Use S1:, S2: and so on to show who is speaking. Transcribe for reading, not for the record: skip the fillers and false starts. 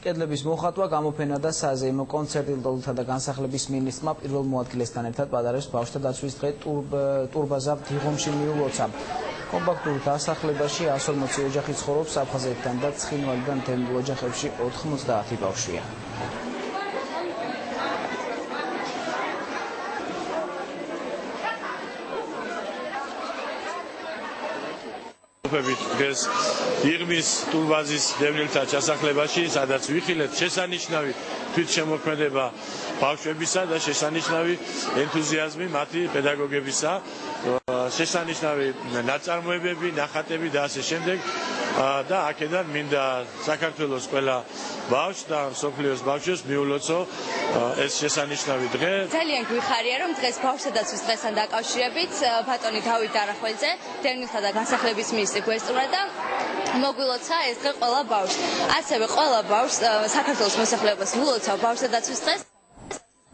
S1: კედლების მოხატვა, გამოფენა და საზეიმო კონცერტი ლტოლთა და განსახლების მინისტრმა პირველ მოადგილესთან ერთად პატარებს ბავშვთა დაცვის დღე ტურბაზა დიღომში მიულოცა. კომპაქტურ დასახლებაში 140 ოჯახი ცხოვრობს აფხაზეთიდან და ცხინვალიდან თემურ ოჯახებში 90 ბავშვია.
S2: დღეს იღმის ტურბაზის დევნილთა ჩასახლებაში, სადაც ვიხილეთ შესანიშნავი თვითშემოქმედება ბავშვებისა და შესანიშნავი ენთუზიაზმი მათი პედაგოგებისა, შესანიშნავი ნაწარმოებები, ნახატები და ასე შემდეგ. და აქედან მინდა საქართველოს ყველა ბავშვს და მსოფლიოს ბავშვებს მიულოცო ეს შესანიშნავი დღე.
S3: ძალიან გვიხარია, რომ დღეს ბავშვთა დაცვის დღესთან დაკავშირებით ბატონი დავით არახვეძე, დევნილთა და განსახლების მინისტრი გვესწრა და მოგვილოცა ეს დღე ყველა ბავშვს. ასევე ყველა ბავშვს საქართველოს მოსახლეობას ვილოცავ ბავშვთა დაცვის დღეს.